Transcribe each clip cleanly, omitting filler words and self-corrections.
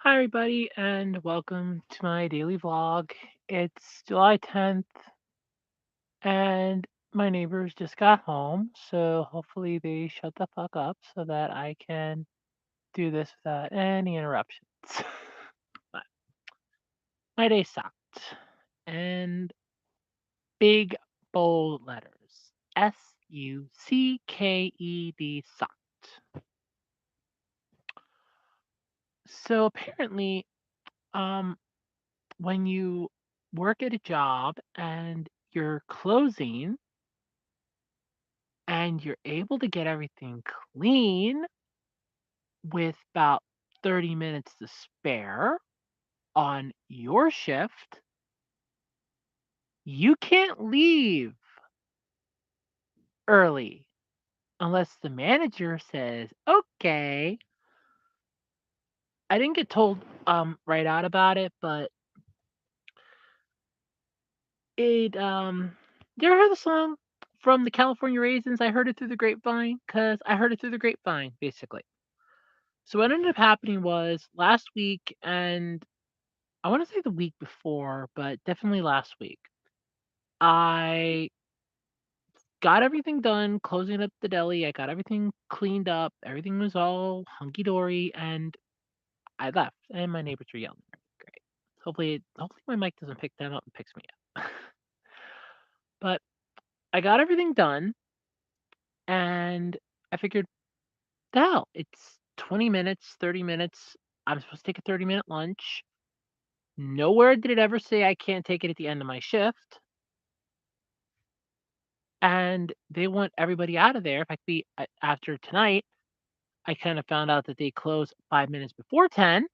Hi, everybody, and welcome to my daily vlog. It's July 10th, and my neighbors just got home, so hopefully they shut the fuck up so that I can do this without any interruptions. But my day sucked, and big bold letters sucked. So apparently, um, when you work at a job and you're closing and you're able to get everything clean with about 30 minutes to spare on your shift, you can't leave early unless the manager says, okay. I didn't get told right out about it, but it you ever heard the song from the California Raisins? I heard it through the grapevine because I heard it through the grapevine, basically. So what ended up happening was last week, and I want to say the week before, but definitely last week, I got everything done, closing up the deli. I got everything cleaned up. Everything was all hunky dory, and I left. And my neighbors were yelling at me. Great. Hopefully my mic doesn't pick them up and picks me up. But I got everything done, and I figured, the hell, it's 20 minutes, 30 minutes. I'm supposed to take a 30-minute lunch. Nowhere did it ever say I can't take it at the end of my shift. And they want everybody out of there. In fact, after tonight, I kind of found out that they close 5 minutes before 10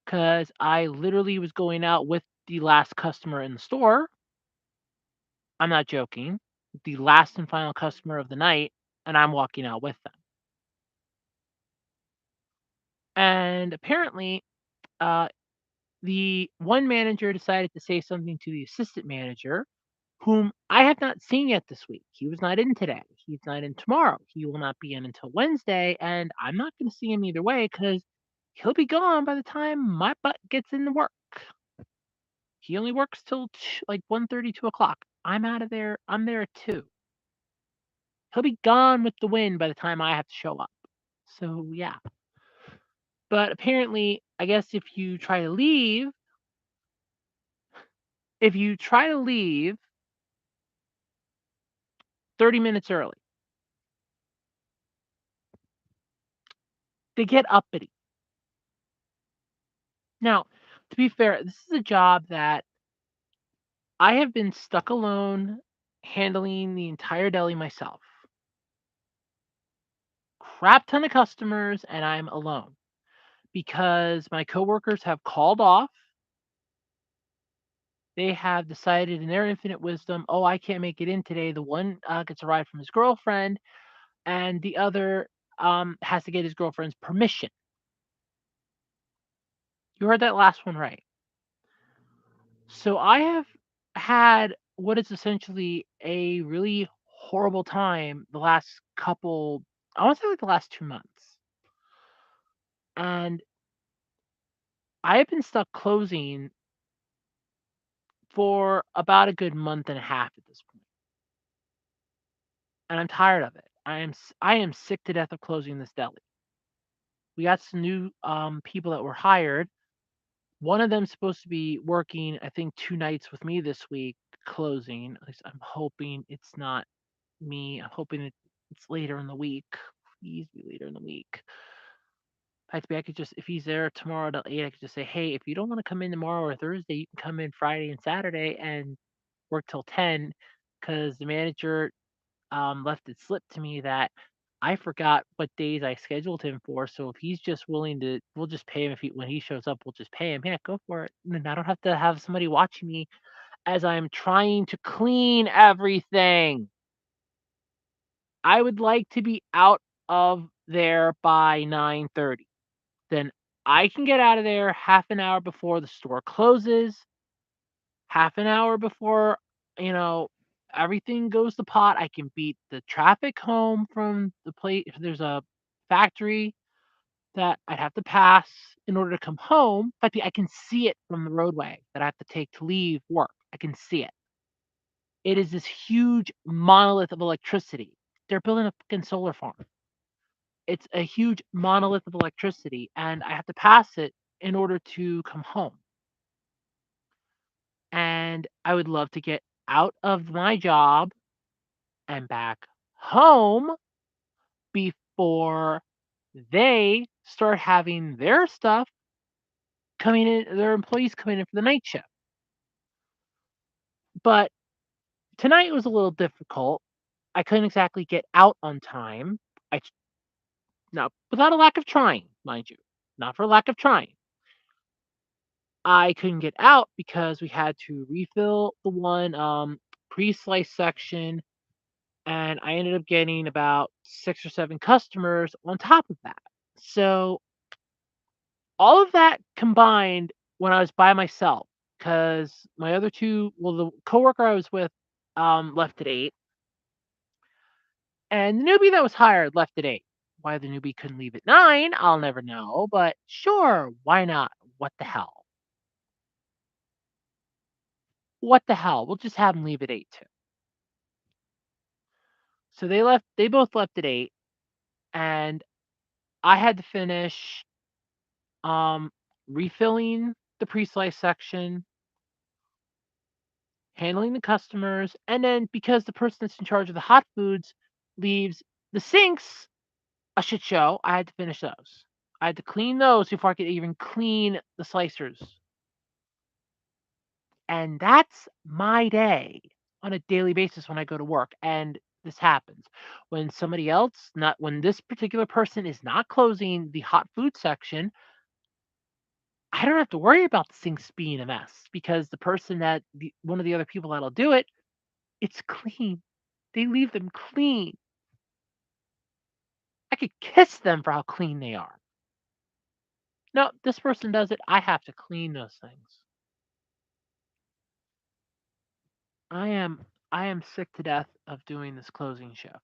because I literally was going out with the last customer in the store. I'm not joking. The last and final customer of the night, and I'm walking out with them. And apparently, uh, the one manager decided to say something to the assistant manager, whom I have not seen yet this week. He was not in today. He's not in tomorrow. He will not be in until Wednesday, and I'm not going to see him either way because he'll be gone by the time my butt gets into work. He only works till like 1:30, 2 o'clock. I'm out of there. I'm there at 2. He'll be gone with the wind by the time I have to show up. So yeah. But apparently, I guess if you try to leave 30 minutes early, they get uppity. Now, to be fair, this is a job that I have been stuck alone handling the entire deli myself. Crap ton of customers, and I'm alone because my coworkers have called off. They have decided in their infinite wisdom, oh, I can't make it in today. The one gets a ride from his girlfriend, and the other has to get his girlfriend's permission. You heard that last one right. So I have had what is essentially a really horrible time the last couple, I want to say like the last 2 months. And I have been stuck closing for about a good month and a half at this point, and I'm tired of it. I am sick to death of closing this deli. We got some new people that were hired. One of them's supposed to be working, I think, 2 nights with me this week, closing. At least I'm hoping it's not me. I'm hoping it's later in the week. Please be later in the week. I could just, if he's there tomorrow at 8, I could just say, hey, if you don't want to come in tomorrow or Thursday, you can come in Friday and Saturday and work till 10 because the manager left it slip to me that I forgot what days I scheduled him for. So if he's just willing to, we'll just pay him. When he shows up, we'll just pay him. Yeah, go for it. And I don't have to have somebody watching me as I'm trying to clean everything. I would like to be out of there by 9:30. Then I can get out of there half an hour before the store closes, half an hour before, you know, everything goes to pot. I can beat the traffic home from the place. If there's a factory that I'd have to pass in order to come home. In fact, I can see it from the roadway that I have to take to leave work. I can see it. It is this huge monolith of electricity. They're building a fucking solar farm. It's a huge monolith of electricity, and I have to pass it in order to come home. And I would love to get out of my job and back home before they start having their stuff coming in, their employees coming in for the night shift. But tonight was a little difficult. I couldn't exactly get out on time. I Now, without a lack of trying, mind you, not for lack of trying. I couldn't get out because we had to refill the one pre-slice section, and I ended up getting about 6 or 7 customers on top of that. So all of that combined when I was by myself, because my other two, well, the coworker I was with left at 8, and the newbie that was hired left at 8. Why the newbie couldn't leave at 9, I'll never know, but sure, why not? What the hell? What the hell? We'll just have them leave at 8 too. So they both left at 8, and I had to finish um refilling the pre-slice section, handling the customers, and then because the person that's in charge of the hot foods leaves the sinks a shit show, I had to finish those. I had to clean those before I could even clean the slicers. And that's my day on a daily basis when I go to work. And this happens when somebody else, not when this particular person is not closing the hot food section. I don't have to worry about the sinks being a mess because the person one of the other people that'll do it, it's clean. They leave them clean. I could kiss them for how clean they are. No, this person does it. I have to clean those things. I am I am sick to death of doing this closing shift.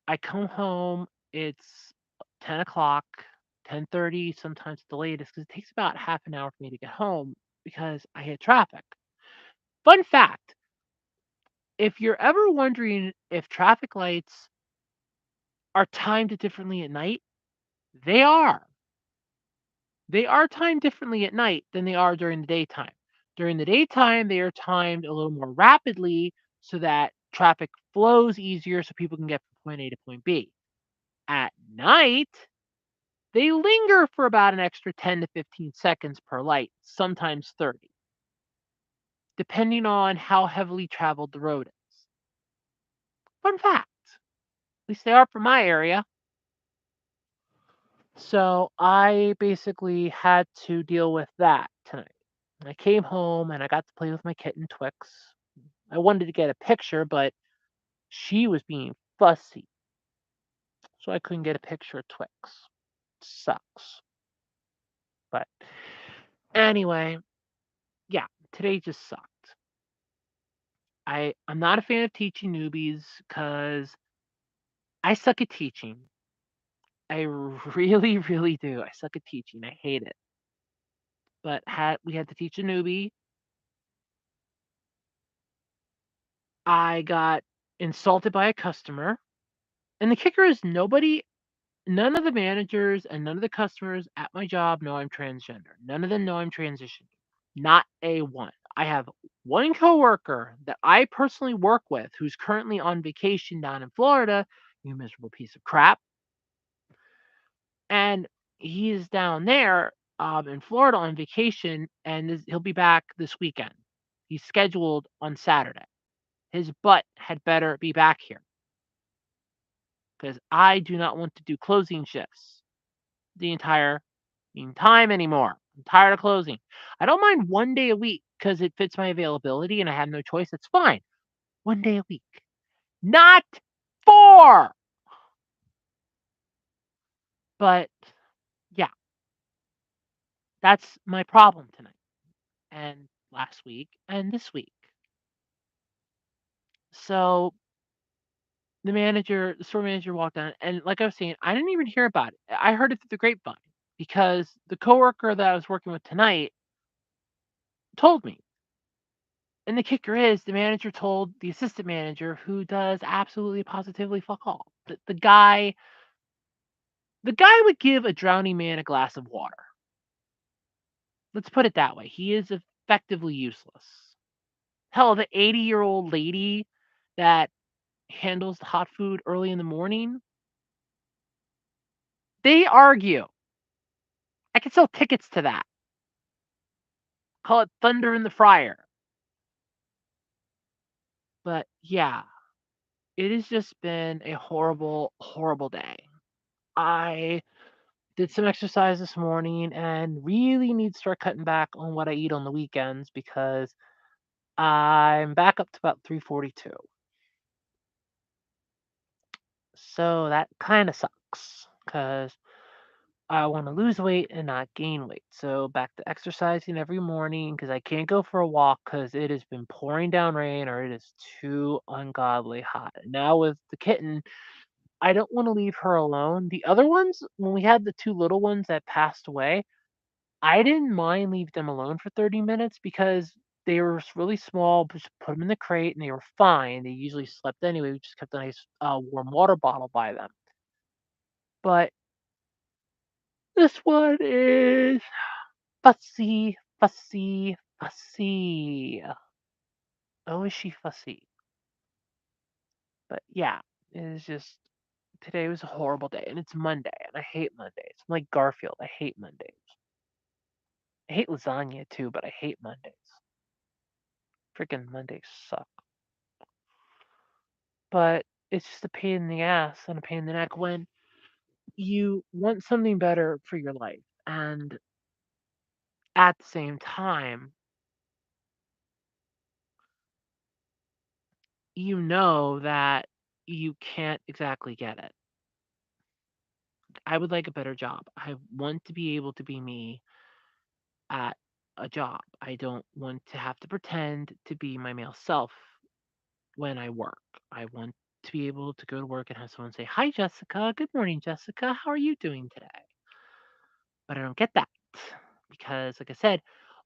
I come home, it's 10 o'clock, 10:30, sometimes the latest, because it takes about half an hour for me to get home because I hit traffic. Fun fact, if you're ever wondering if traffic lights are timed differently at night, they are. They are timed differently at night than they are during the daytime. During the daytime, they are timed a little more rapidly so that traffic flows easier so people can get from point A to point B. At night, they linger for about an extra 10 to 15 seconds per light, sometimes 30, depending on how heavily traveled the road is. Fun fact, at least they are for my area. So I basically had to deal with that tonight. I came home and I got to play with my kitten Twix. I wanted to get a picture, but she was being fussy, so I couldn't get a picture of Twix. Sucks. But anyway, yeah, today just sucked. I'm not a fan of teaching newbies because I suck at teaching. I really, really do. I suck at teaching. I hate it. But had we had to teach a newbie, I got insulted by a customer. And the kicker is none of the managers and none of the customers at my job know I'm transgender. None of them know I'm transitioning. Not a one. I have one coworker that I personally work with who's currently on vacation down in Florida, you miserable piece of crap. And he's down there in Florida on vacation, and he'll be back this weekend. He's scheduled on Saturday. His butt had better be back here because I do not want to do closing shifts the entire time anymore. I'm tired of closing. I don't mind 1 day a week because it fits my availability and I have no choice. That's fine. 1 day a week, not 4. But yeah, that's my problem tonight and last week and this week. So the store manager walked down, and like I was saying, I didn't even hear about it. I heard it through the grapevine because the coworker that I was working with tonight told me. And the kicker is the manager told the assistant manager who does absolutely positively fuck all. The guy would give a drowning man a glass of water. Let's put it that way. He is effectively useless. Hell, the 80-year-old lady that handles the hot food early in the morning, they argue. I could sell tickets to that. Call it Thunder in the Fryer. But yeah, it has just been a horrible, horrible day. I did some exercise this morning and really need to start cutting back on what I eat on the weekends because I'm back up to about 342. So that kind of sucks because I want to lose weight and not gain weight. So back to exercising every morning because I can't go for a walk because it has been pouring down rain or it is too ungodly hot. Now with the kitten, I don't want to leave her alone. The other ones, when we had the two little ones that passed away, I didn't mind leave them alone for 30 minutes because they were really small. Just put them in the crate and they were fine. They usually slept anyway. We just kept a nice warm water bottle by them. But this one is fussy, fussy, fussy. Oh, is she fussy? But yeah, it is just today was a horrible day, and it's Monday, and I hate Mondays. I'm like Garfield. I hate Mondays. I hate lasagna too, but I hate Mondays. Freaking Mondays suck. But it's just a pain in the ass and a pain in the neck when you want something better for your life, and at the same time, you know that you can't exactly get it. I would like a better job. I want to be able to be me at a job. I don't want to have to pretend to be my male self when I work. I want to be able to go to work and have someone say, "Hi, Jessica. Good morning, Jessica. How are you doing today?" But I don't get that because, like I said,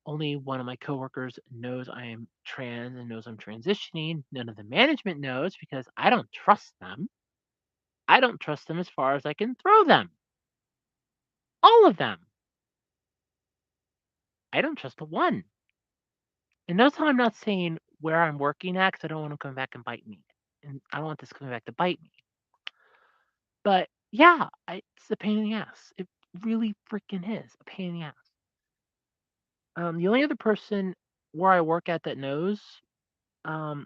only one of my coworkers knows I am trans and knows I'm transitioning. None of the management knows because I don't trust them. I don't trust them as far as I can throw them. All of them. I don't trust the one. And notice how I'm not saying where I'm working at because I don't want them coming back and bite me. And I don't want this coming back to bite me. But yeah, it's a pain in the ass. It really freaking is a pain in the ass. The only other person where I work at that knows um,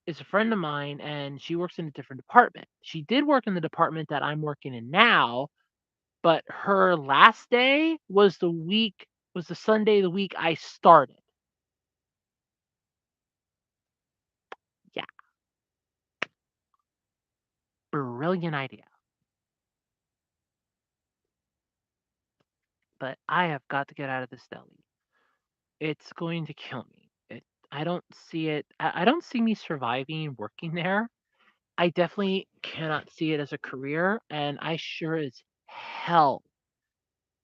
is a friend of mine, and she works in a different department. She did work in the department that I'm working in now, but her last day was the Sunday the week I started. Yeah, brilliant idea. But I have got to get out of this deli. It's going to kill me. I don't see it. I don't see me surviving working there. I definitely cannot see it as a career, and I sure as hell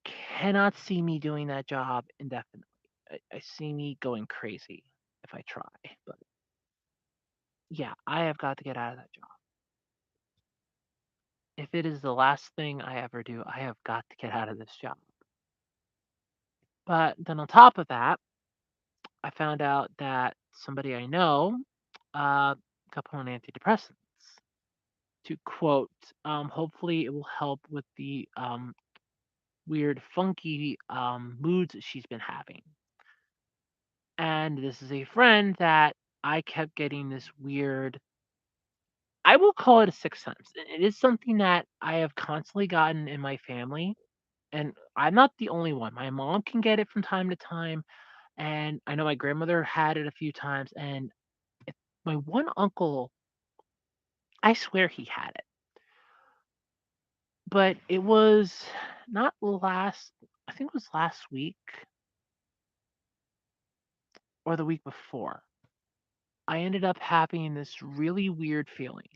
cannot see me doing that job indefinitely. I see me going crazy if I try. But yeah, I have got to get out of that job. If it is the last thing I ever do, I have got to get out of this job. But then on top of that, I found out that somebody I know got put on antidepressants. To quote, hopefully it will help with the weird, funky moods that she's been having. And this is a friend that I kept getting this weird, I will call it a sixth sense. It is something that I have constantly gotten in my family. And I'm not the only one. My mom can get it from time to time. And I know my grandmother had it a few times. And my one uncle, I swear he had it. But it was not last, I think it was last week or the week before. I ended up having this really weird feeling.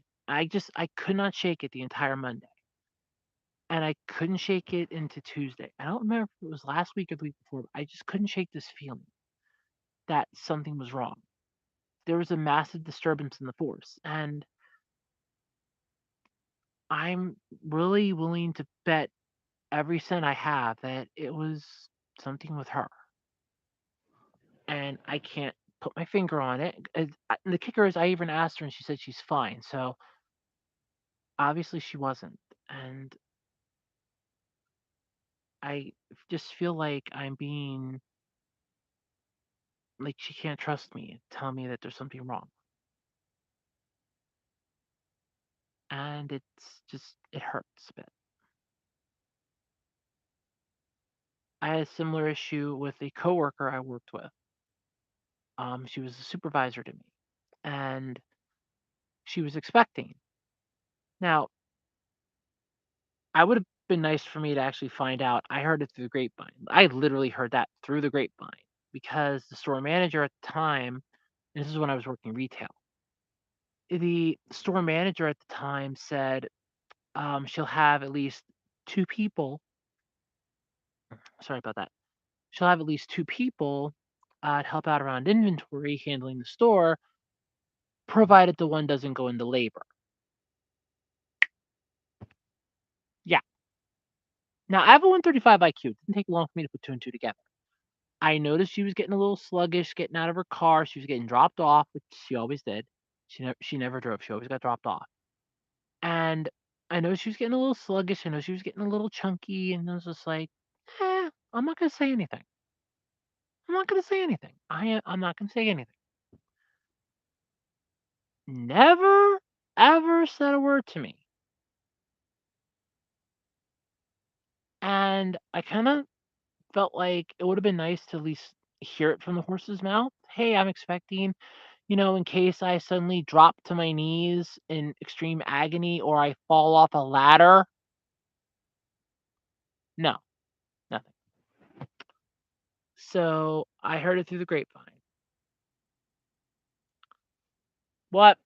I could not shake it the entire Monday, and I couldn't shake it into Tuesday. I don't remember if it was last week or the week before, but I just couldn't shake this feeling that something was wrong. There was a massive disturbance in the force, and I'm really willing to bet every cent I have that it was something with her, and I can't put my finger on it. The kicker is, I even asked her, and she said she's fine. So obviously she wasn't, and I just feel like I'm being like she can't trust me, tell me that there's something wrong, and it hurts a bit. I had a similar issue with a coworker I worked with. She was a supervisor to me, and she was expecting. Now, I would have been nice for me to actually find out. I heard it through the grapevine. I literally heard that through the grapevine because the store manager at the time, and this is when I was working retail, the store manager at the time said she'll have at least two people. Sorry about that. She'll have at least two people to help out around inventory handling the store, provided the one doesn't go into labor. Yeah. Now, I have a 135 IQ. It didn't take long for me to put two and two together. I noticed she was getting a little sluggish getting out of her car. She was getting dropped off, which she always did. She never drove. She always got dropped off. And I know she was getting a little sluggish. I know she was getting a little chunky, and I was just like, I'm not gonna say anything. I'm not gonna say anything. I'm not gonna say anything. Never ever said a word to me. And I kind of felt like it would have been nice to at least hear it from the horse's mouth. Hey, I'm expecting, in case I suddenly drop to my knees in extreme agony or I fall off a ladder. No, nothing. So I heard it through the grapevine. What?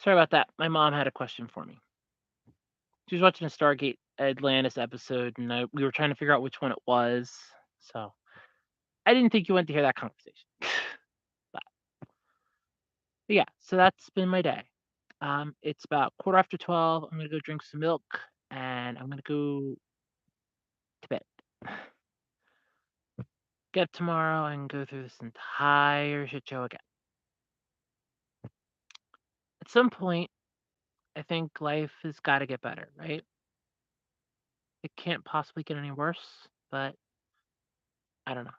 Sorry about that. My mom had a question for me. She was watching a Stargate Atlantis episode, and we were trying to figure out which one it was. So I didn't think you went to hear that conversation. but, but yeah, so that's been my day. It's about quarter after 12. I'm gonna go drink some milk, and I'm gonna go to bed. Get up tomorrow and go through this entire shit show again. At some point, I think life has got to get better, right? It can't possibly get any worse, but I don't know.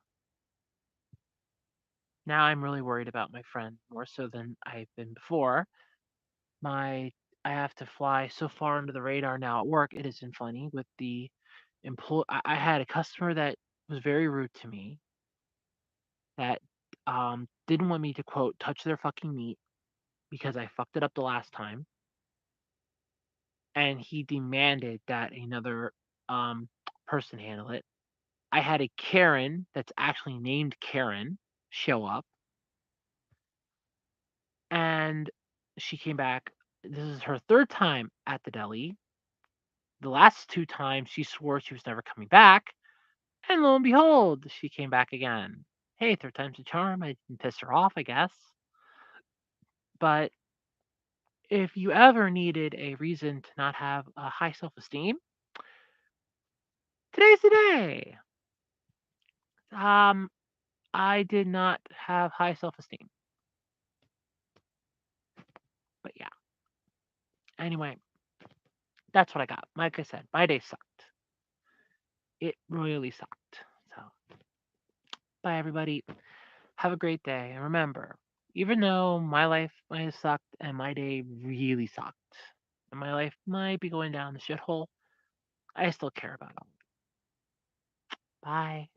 Now I'm really worried about my friend more so than I've been before. My I have to fly so far under the radar now at work. It isn't funny with the employee. I had a customer that was very rude to me that didn't want me to quote touch their fucking meat because I fucked it up the last time, and he demanded that another person handle it. I had a Karen that's actually named Karen show up, and she came back. This is her third time at the deli. The last two times she swore she was never coming back, and lo and behold, she came back again. Hey, third time's a charm. I didn't piss her off, I guess. But if you ever needed a reason to not have a high self esteem, today's the day. Um, I did not have high self esteem. But yeah. Anyway, that's what I got. Like I said, my day sucked. It really sucked. So, bye everybody. Have a great day. And remember, Even though my life might have sucked and my day really sucked, and my life might be going down the shithole, I still care about it. Bye.